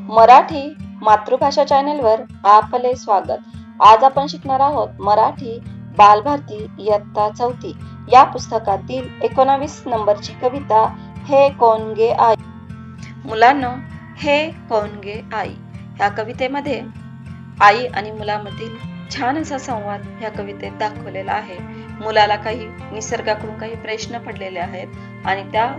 मराठी मातृभाषा चॅनेलवर आपले स्वागत। आज आपण शिकणार आहोत मराठी बालभारती इयत्ता 4 या पुस्तकातील 19 नंबरची कविता हे कोण गे आई। मुलांनो, हे कोण गे आई या कवितेमध्ये आई आणि मुलामधील छान असा संवाद या कवितेत दाखवलेला आहे। मुलाला काही निसर्गाकडून काही प्रश्न पडलेले आहेत आणि त्या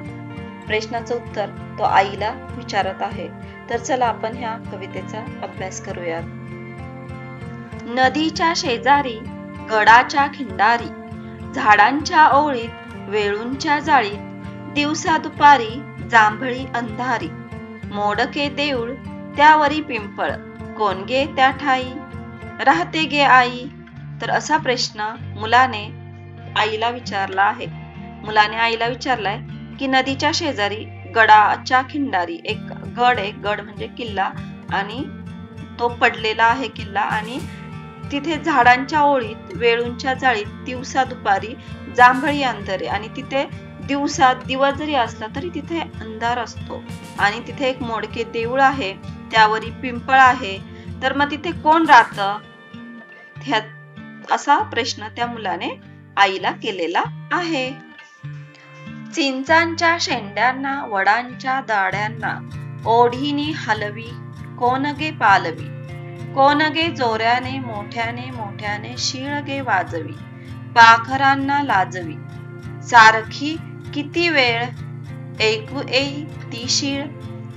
प्रश्नाचं उत्तर तो आईला विचारत आहे। तर चला आपण ह्या कवितेचा अभ्यास करूयात। नदीच्या शेजारी गडाच्या खिंडारी, झाडांच्या ओळीत वेळूंच्या जाळीत, दिवसा दुपारी जांभळी अंधारी, मोडके देऊळ त्यावरी पिंपळ, कोण गे त्या ठाई राहते गे आई। तर असा प्रश्न मुलाने आईला विचारला आहे। मुलाने आईला विचारलाय की नदीच्या शेजारी गडाच्या खिंडारी, एक गड म्हणजे किल्ला आणि तो पडलेला आहे किल्ला, आणि तिथे झाडांच्या ओळीत वेळूंच्या जाळीत दिवसा दुपारी जांभळी अंधारे, आणि तिथे दिवस जरी असला तरी तिथे अंधार असतो, आणि तिथे एक मोडके देऊळ आहे, त्यावरी पिंपळ आहे। तर मग तिथे कोण राहतं, असा प्रश्न त्या मुलाने आईला केलेला आहे। चिंचांच्या शेंड्यांना वडांच्या दाड्यांना ओढीनी हलवी, कोण गे पालवी, कोण गे जोऱ्याने मोठ्याने मोठ्याने शीळ गे वाजवी, पाखरांना लाजवी, सारखी किती वेळ ऐकू येई ती शीळ।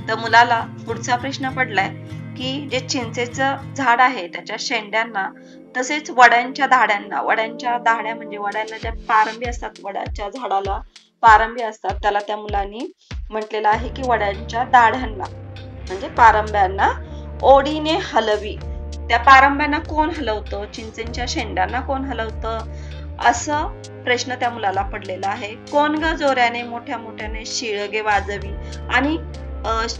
तर मुलाला पुढचा प्रश्न पडलाय की जे चिंचेचं झाड आहे त्याच्या शेंड्यांना, तसेच वड्यांच्या दाड्यांना, वड्यांच्या दाड्या म्हणजे वड्याला ज्या पारंबी असतात, वड्याच्या झाडाला पारंबी असतात, त्याला त्या मुलांनी म्हटलेलं आहे की वड्यांच्या दाढ्यांना म्हणजे पारंब्यांना ओढीने हलवी। त्या पारंब्यांना कोण हलवतं, चिंचेच्या शेंड्यांना कोण हलवतं, असं प्रश्न त्या मुलाला पडलेला आहे। कोण ग जोऱ्याने मोठ्या मोठ्याने शीळ गे वाजवी, आणि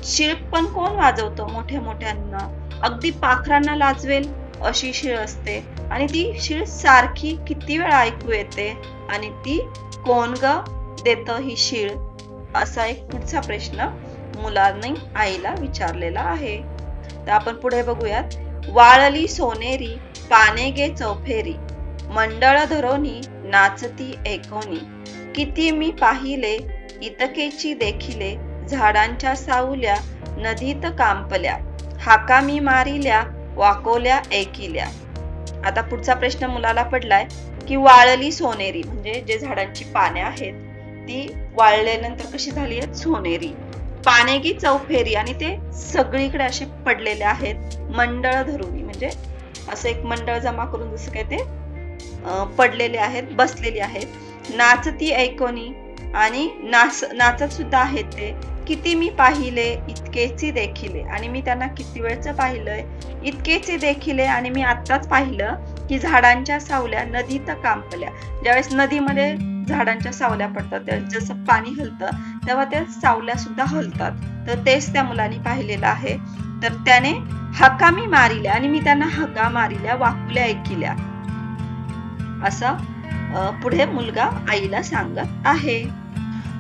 शीळ पण कोण वाजवतं मोठ्या मोठ्यांना, अगदी पाखरांना लाजवेल अशी शीळ असते, आणि ती शीळ सारखी किती वेळा ऐकू येते, आणि ती कोण ग देत ही शीळ, असा एक पुढचा प्रश्न मुलांनी आईला विचारलेला आहे। तर आपण पुढे बघूयात। वाळली सोनेरी पाने गे चौफेरी, मंडळ धरोनी नाचती एकोनी, किती मी पाहिले इतकेची देखिले, झाडांच्या सावल्या नदीत कांपल्या, हाका मी मारिल्या वाकोल्या ऐकिल्या। आता पुढचा प्रश्न मुलाला पडलाय की वाळली सोनेरी म्हणजे जे झाडांची पाने आहेत ती वाळल्यानंतर कशी झाली आहेत, सोनेरी, पाने गी चौफेरी, आणि ते सगळीकडे असे पडलेले आहेत, मंडळ धरुनी म्हणजे असं एक मंडळ जमा करून जसं काय ते पडलेले आहेत, बसलेले आहेत, नाचती ऐकोनी, आणि नाचत सुद्धा आहेत ते, किती मी पाहिले इतकेची देखिले, आणि मी त्यांना किती वेळचं पाहिलंय, इतकेची देखिले, आणि मी आत्ताच पाहिलं की झाडांच्या सावल्या नदीत कांपल्या। ज्यावेळेस नदीमध्ये झाडांच्या सावल्या पडतात त्यावेळेस जसं पाणी हलतं तेव्हा त्या सावल्या सुद्धा हलतात, तर तेच त्या मुलांनी पाहिलेलं आहे। तर त्याने हका मी मारिल्या, आणि मी त्यांना हका मारिल्या वाकुल्या ऐकिल्या, असं पुढे मुलगा आईला सांगत आहे।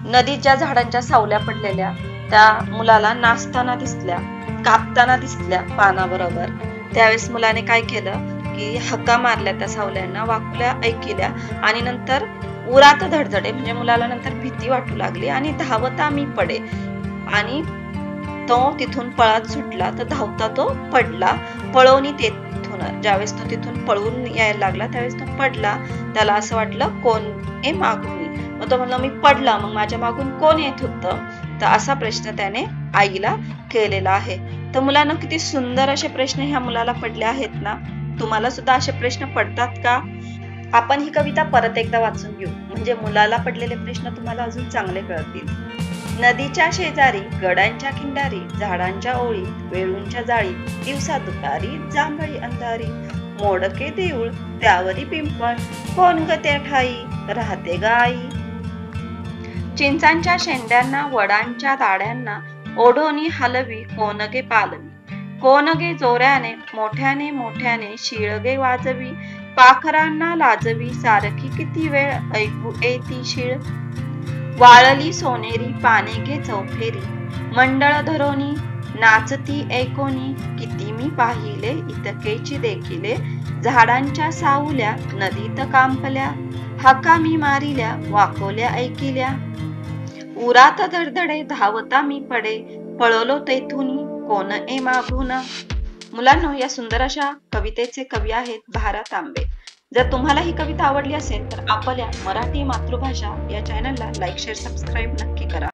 नदीच्या झाडांच्या सावल्या पडलेल्या त्या मुलाला नाचताना दिसल्या, कापताना दिसल्या पानाबरोबर। त्यावेळेस मुलाने काय केलं की हक्का मारल्या त्या सावल्यांना, वाकुल्या ऐकिल्या, आणि नंतर उरात धडधडे म्हणजे मुलाला नंतर भीती वाटू लागली, आणि धावता मी पडे, आणि तो तिथून पळत सुटला, तर धावता तो पडला पळवणी तिथून। ज्यावेळेस तो तिथून पळून यायला लागला त्यावेळेस तो पडला, त्याला असं वाटलं कोण ए मागून, मग तो म्हणला मी पडला, मग माझ्या मागून कोण येत होतं, तर असा प्रश्न त्याने आईला केलेला आहे। तर मुलांना किती सुंदर असे प्रश्न ह्या मुलाला पडले आहेत ना। तुम्हाला सुद्धा असे प्रश्न पडतात का? आपण ही कविता परत एकदा वाचून घेऊ म्हणजे मुलाला पडलेले प्रश्न तुम्हाला अजून चांगले कळतील। नदीच्या शेजारी गडांच्या खिंडारी, झाडांच्या ओळीत वेळूंच्या जाळीत, दिवसा दुपारी जांभळी अंधारी, मोडके देऊळ त्यावरी पिंपळ, कोण ग त्या ठाई राहते ग आई। चिंचांच्या शेंड्यांना वडांच्या दाड्यांना ओढोनी हलवी, कोण गे पालवी, कोण गे जोऱ्याने मोठ्याने मोठ्याने शीळ गे वाजवी, पाखरांना लाजवी, सारखी किती वेळ ऐकू येती शीळ। वाळली सोनेरी पाने गे चौफेरी, मंडळ धरोनी नाचती ऐकोनी किती मी पाहिले इतकेची देखिले झाडांच्या सावल्या नदीत कांपल्या हाका मी मारिल्या वाकोल्या ऐकिल्या उरात धडधडे धावता मी पडे पळलो तेथून कोण ए मागून। मुलांनो, या सुंदर अशा कवितेचे कवी आहेत भारत तांबे। जर तुम्हाला ही कविता आवडली असेल तर आपल्या मराठी मातृभाषा या चॅनलला लाईक शेअर सबस्क्राईब नक्की करा।